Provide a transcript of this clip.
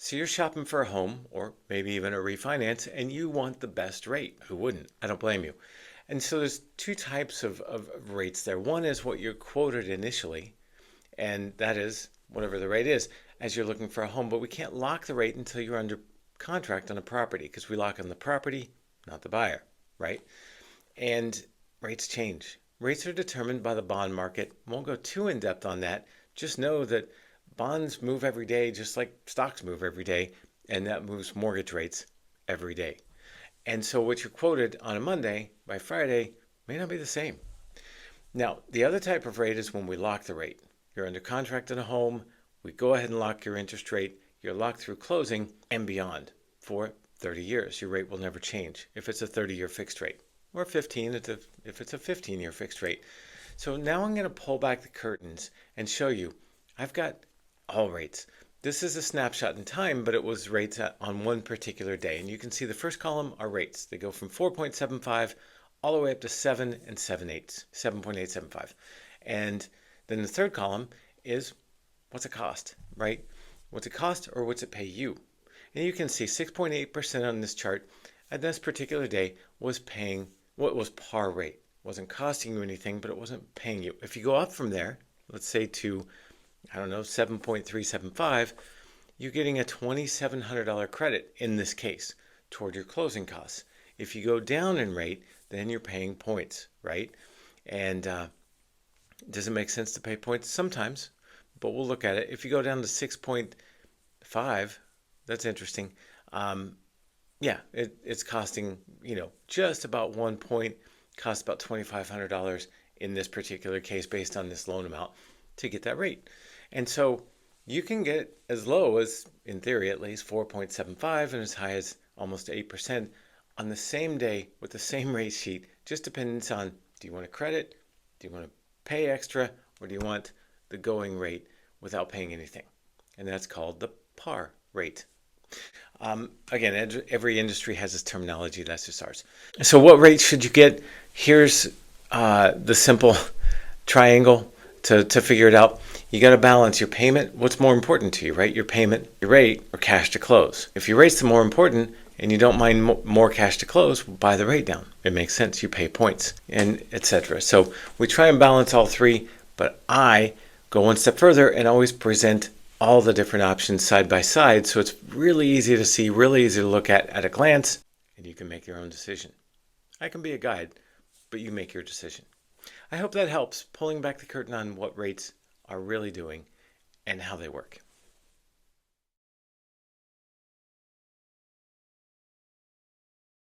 So you're shopping for a home or maybe even a refinance and you want the best rate. Who wouldn't? I don't blame you. And so there's two types of rates there. One is what you're quoted initially, and that is whatever the rate is as you're looking for a home. But we can't lock the rate until you're under contract on a property because we lock on the property, not the buyer, right? And rates change. Rates are determined by the bond market. Won't go too in depth on that. Just know that bonds move every day, just like stocks move every day, and that moves mortgage rates every day. And so what you're quoted on a Monday by Friday may not be the same. Now, the other type of rate is when we lock the rate. You're under contract on a home, we go ahead and lock your interest rate, you're locked through closing and beyond for 30 years. Your rate will never change if it's a 30-year fixed rate, or 15 if it's a 15-year fixed rate. So now I'm going to pull back the curtains and show you I've got all rates. This is a snapshot in time, but it was rates on one particular day. And you can see the first column are rates. They go from 4.75 all the way up to 7 and 7/8, 7.875. And then the third column is what's it cost, right? What's it cost or what's it pay you? And you can see 6.8% on this chart at this particular day was paying what was par rate. It wasn't costing you anything, but it wasn't paying you. If you go up from there, let's say to, I don't know, 7.375, you're getting a $2,700 credit in this case toward your closing costs. If you go down in rate, then you're paying points, right? And does it make sense to pay points? Sometimes, but we'll look at it. If you go down to 6.5, that's interesting. Yeah, it's costing, just about 1 point, costs about $2,500 in this particular case based on this loan amount to get that rate. And so you can get as low as, in theory at least, 4.75 and as high as almost 8% on the same day with the same rate sheet. Just depends on, do you want a credit, do you want to pay extra, or do you want the going rate without paying anything? And that's called the par rate. Again, every industry has its terminology. That's just ours. So what rate should you get? Here's the simple triangle to figure it out. You got to balance your payment. What's more important to you, right? Your payment, your rate, or cash to close. If your rate's the more important and you don't mind more cash to close, buy the rate down. It makes sense. You pay points and etc. So we try and balance all three, but I go one step further and always present all the different options side by side, so it's really easy to see, really easy to look at a glance, and you can make your own decision. I can be a guide, but you make your decision. I hope that helps, pulling back the curtain on what rates are really doing and how they work.